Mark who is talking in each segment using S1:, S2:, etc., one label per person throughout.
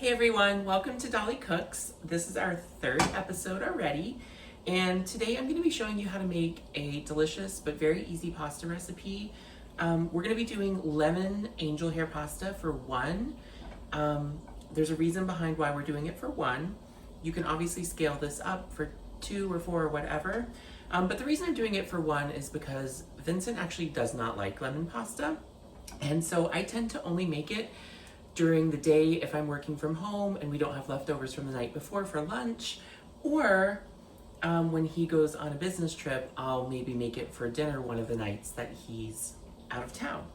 S1: Hey everyone, welcome to Dolly Cooks. This is our third episode already, and today I'm going to be showing you how to make a delicious but very easy pasta recipe. We're going to be doing lemon angel hair pasta for one. There's a reason behind why we're doing it for one. You can obviously scale this up for two or four or whatever, but the reason I'm doing it for one is because Vincent actually does not like lemon pasta, and so I tend to only make it during the day if I'm working from home and we don't have leftovers from the night before for lunch, or when he goes on a business trip, I'll maybe make it for dinner one of the nights that he's out of town.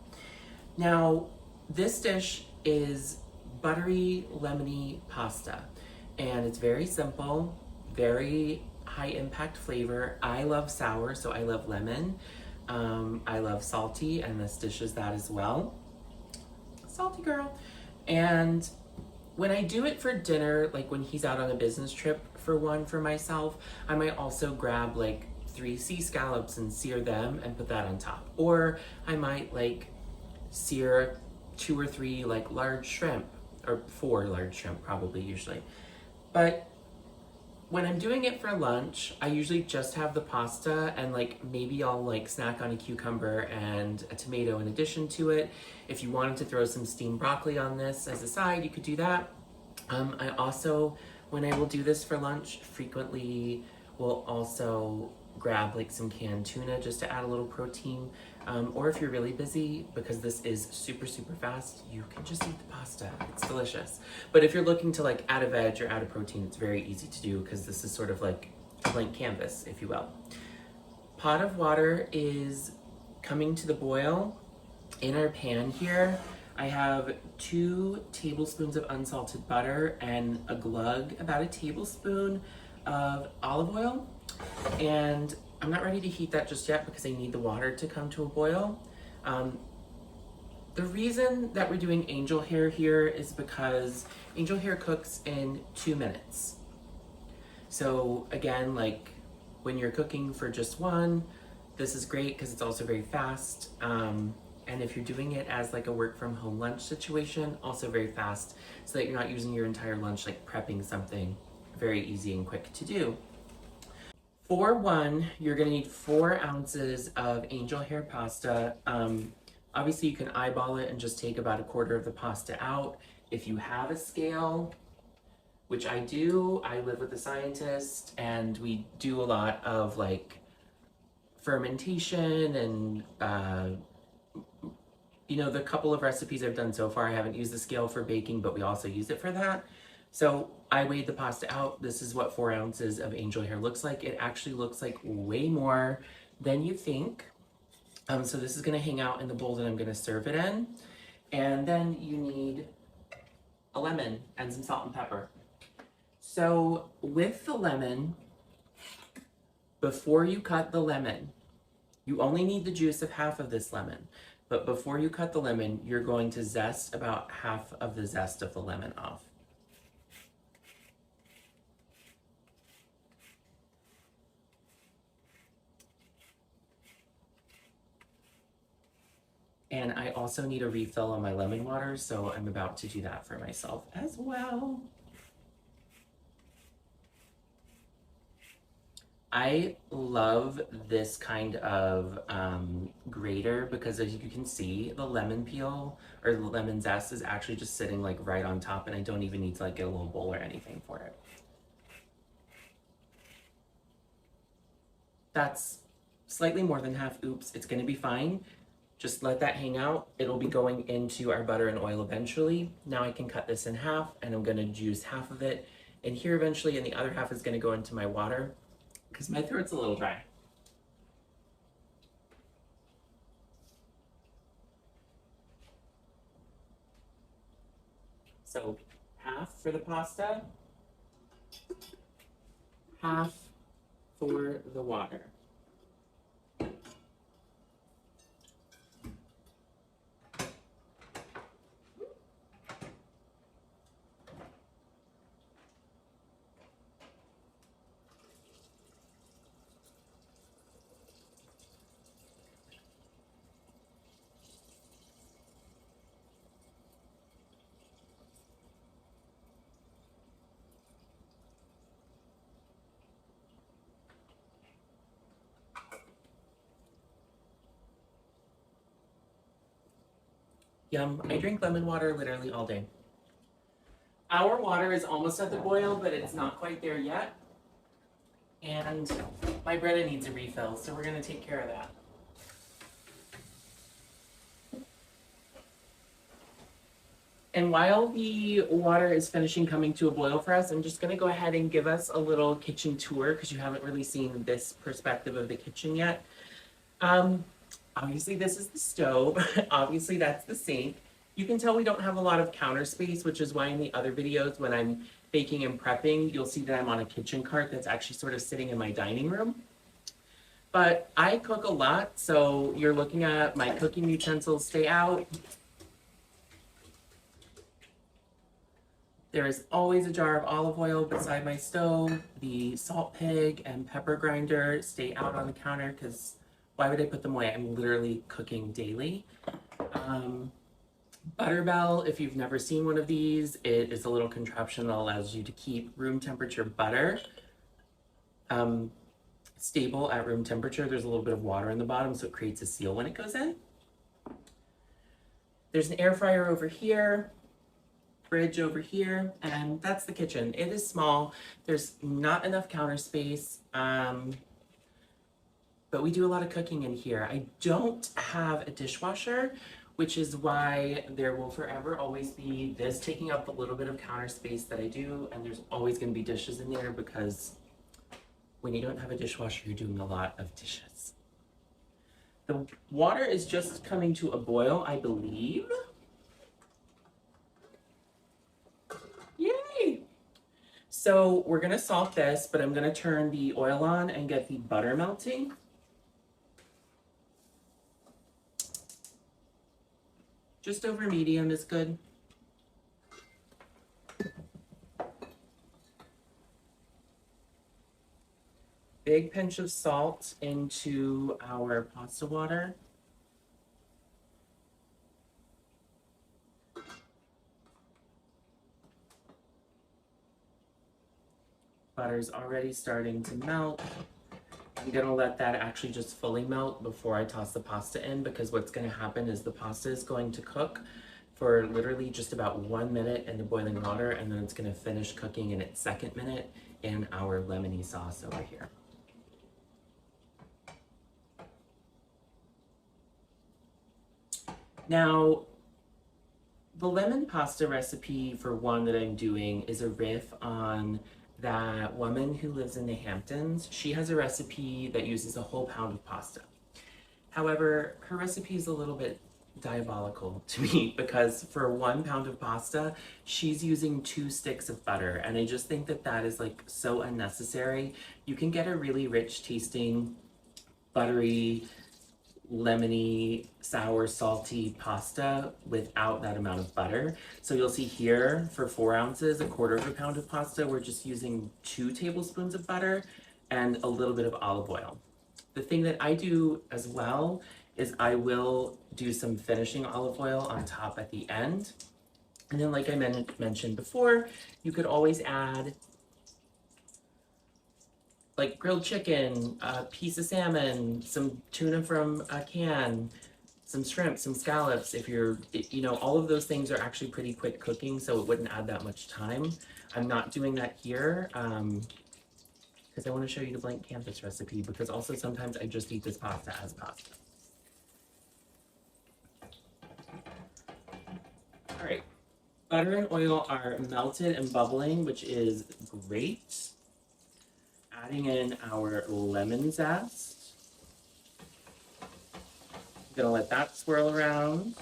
S1: Now, this dish is buttery, lemony pasta, and it's very simple, very high impact flavor. I love sour, so I love lemon. I love salty, and this dish is that as well. Salty girl. And when I do it for dinner, like when he's out on a business trip for one for myself, I might also grab like 3 sea scallops and sear them and put that on top. Or I might like sear 2 or 3 like large shrimp, or 4 large shrimp probably usually. But when I'm doing it for lunch, I usually just have the pasta and like maybe I'll like snack on a cucumber and a tomato in addition to it. If you wanted to throw some steamed broccoli on this as a side, you could do that. I also, when I will do this for lunch, frequently will also grab like some canned tuna just to add a little protein. Or if you're really busy, because this is super fast, you can just eat the pasta. It's delicious. But if you're looking to like add a veg or add a protein, it's very easy to do because this is sort of like a blank canvas, if you will. Pot of water is coming to the boil. In our pan here, I have 2 tablespoons of unsalted butter and a glug, about a tablespoon of olive oil. And I'm not ready to heat that just yet because I need the water to come to a boil. The reason that we're doing angel hair here is because angel hair cooks in 2 minutes. So again, like when you're cooking for just one, this is great because it's also very fast. And if you're doing it as like a work from home lunch situation, also very fast, so that you're not using your entire lunch like prepping something. Very easy and quick to do. For one, you're gonna need 4 ounces of angel hair pasta. Obviously you can eyeball it and just take about 1/4 of the pasta out. If you have a scale, which I do, I live with a scientist and we do a lot of like fermentation and the couple of recipes I've done so far, I haven't used the scale for baking, but we also use it for that. So I weighed the pasta out. This is what 4 ounces of angel hair looks like. It actually looks like way more than you think. So this is gonna hang out in the bowl that I'm gonna serve it in. And then you need a lemon and some salt and pepper. So with the lemon, before you cut the lemon, you only need the juice of half of this lemon. But before you cut the lemon, you're going to zest about half of the zest of the lemon off. And I also need a refill on my lemon water, so I'm about to do that for myself as well. I love this kind of grater because as you can see, the lemon peel or the lemon zest is actually just sitting like right on top, and I don't even need to like get a little bowl or anything for it. That's slightly more than half. Oops, it's gonna be fine. Just let that hang out. It'll be going into our butter and oil eventually. Now I can cut this in half and I'm gonna juice half of it in here eventually, and the other half is gonna go into my water because my throat's a little dry. So half for the pasta, half for the water. Yum. I drink lemon water literally all day. Our water is almost at the boil, but it's not quite there yet. And my Bretta needs a refill, so we're gonna take care of that. And while the water is finishing coming to a boil for us, I'm just gonna go ahead and give us a little kitchen tour because you haven't really seen this perspective of the kitchen yet. Obviously this is the stove. Obviously that's the sink. You can tell we don't have a lot of counter space, which is why in the other videos when I'm baking and prepping, you'll see that I'm on a kitchen cart that's actually sort of sitting in my dining room. But I cook a lot, so you're looking at my cooking utensils stay out. There is always a jar of olive oil beside my stove. The salt pig and pepper grinder stay out on the counter because why would I put them away? I'm literally cooking daily. Butterbell, if you've never seen one of these, it is a little contraption that allows you to keep room temperature butter stable at room temperature. There's a little bit of water in the bottom, so it creates a seal when it goes in. There's an air fryer over here, fridge over here, and that's the kitchen. It is small. There's not enough counter space, but we do a lot of cooking in here. I don't have a dishwasher, which is why there will forever always be this taking up a little bit of counter space that I do, and there's always going to be dishes in there because when you don't have a dishwasher, you're doing a lot of dishes. The water is just coming to a boil, I believe. Yay! So we're gonna salt this, but I'm gonna turn the oil on and get the butter melting. Just over medium is good. Big pinch of salt into our pasta water. Butter's already starting to melt. I'm gonna let that actually just fully melt before I toss the pasta in, because what's gonna happen is the pasta is going to cook for literally just about 1 minute in the boiling water, and then it's gonna finish cooking in its second minute in our lemony sauce over here. Now, the lemon pasta recipe for one that I'm doing is a riff on that woman who lives in the Hamptons. She has a recipe that uses a whole pound of pasta. However, her recipe is a little bit diabolical to me because for 1 pound of pasta, she's using 2 sticks of butter. And I just think that that is like so unnecessary. You can get a really rich tasting, buttery, lemony, sour, salty pasta without that amount of butter. So you'll see here for 4 ounces, 1/4 pound of pasta, we're just using 2 tablespoons of butter and a little bit of olive oil. The thing that I do as well is I will do some finishing olive oil on top at the end. And then like I mentioned before, you could always add like grilled chicken, a piece of salmon, some tuna from a can, some shrimp, some scallops. If you're, you know, all of those things are actually pretty quick cooking, so it wouldn't add that much time. I'm not doing that here because I want to show you the blank canvas recipe, because also sometimes I just eat this pasta as pasta. All right, butter and oil are melted and bubbling, which is great. Adding in our lemon zest. I'm gonna let that swirl around.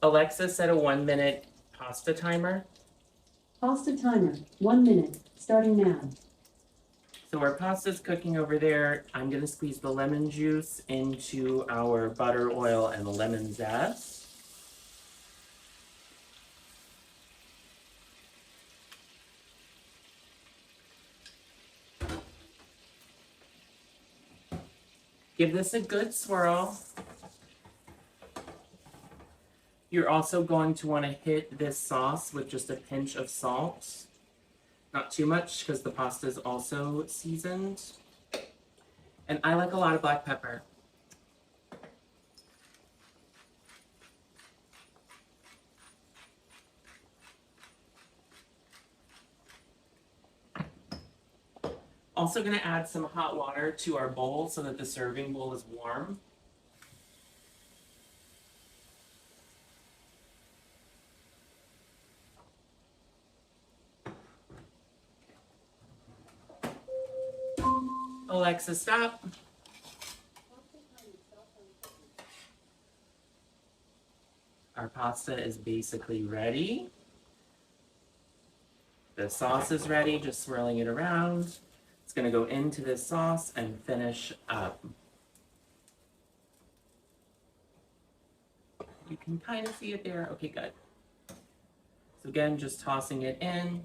S1: Alexa, set a 1 minute pasta timer.
S2: Pasta timer, 1 minute, starting now.
S1: So our pasta's cooking over there. I'm gonna squeeze the lemon juice into our butter, oil, and the lemon zest. Give this a good swirl. You're also going to want to hit this sauce with just a pinch of salt. Not too much because the pasta is also seasoned. And I like a lot of black pepper. Also going to add some hot water to our bowl so that the serving bowl is warm. Alexa, stop. Our pasta is basically ready. The sauce is ready, just swirling it around. It's going to go into this sauce and finish up. You can kind of see it there. Okay, good. So again, just tossing it in.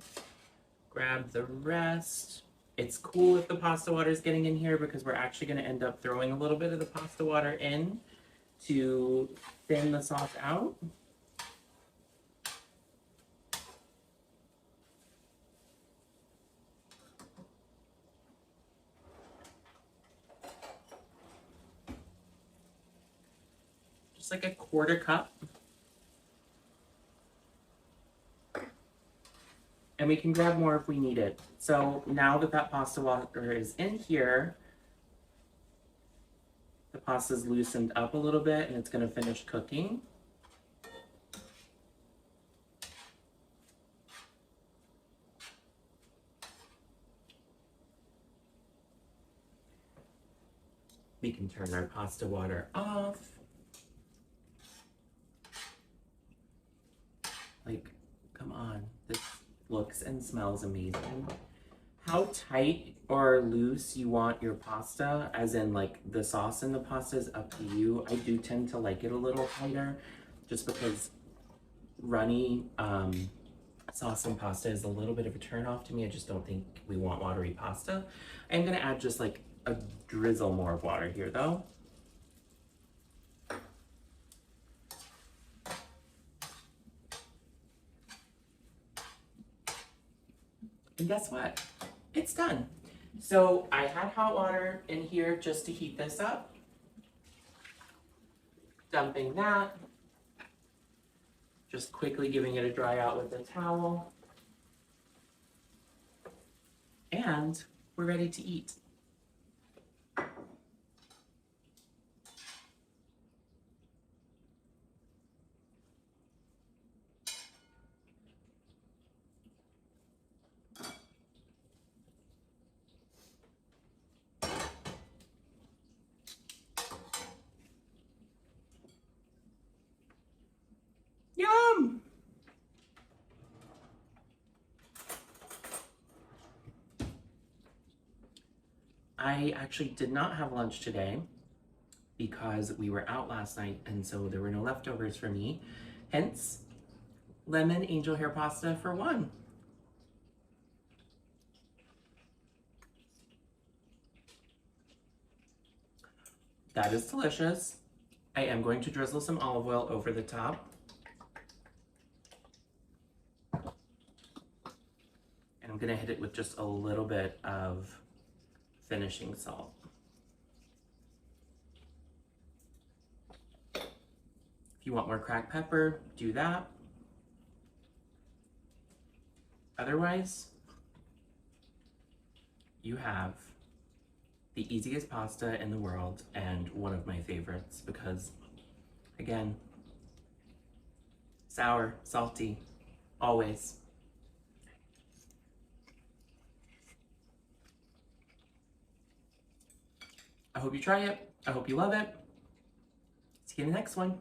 S1: Grab the rest. It's cool if the pasta water is getting in here because we're actually going to end up throwing a little bit of the pasta water in to thin the sauce out. Just like a quarter cup. And we can grab more if we need it. So now that that pasta water is in here, the pasta's loosened up a little bit and it's going to finish cooking. We can turn our pasta water off. Like, come on, this looks and smells amazing. How tight or loose you want your pasta, as in like the sauce in the pasta, is up to you. I do tend to like it a little tighter just because runny sauce and pasta is a little bit of a turn off to me. I just don't think we want watery pasta. I'm gonna add just like a drizzle more of water here though. And guess what? It's done. So I had hot water in here just to heat this up. Dumping that. Just quickly giving it a dry out with a towel. And we're ready to eat. Yum! I actually did not have lunch today because we were out last night and so there were no leftovers for me. Hence, lemon angel hair pasta for one. That is delicious. I am going to drizzle some olive oil over the top. And I'm gonna hit it with just a little bit of finishing salt. If you want more cracked pepper, do that. Otherwise, you have the easiest pasta in the world and one of my favorites because, again, sour, salty, always. I hope you try it. I hope you love it. See you in the next one.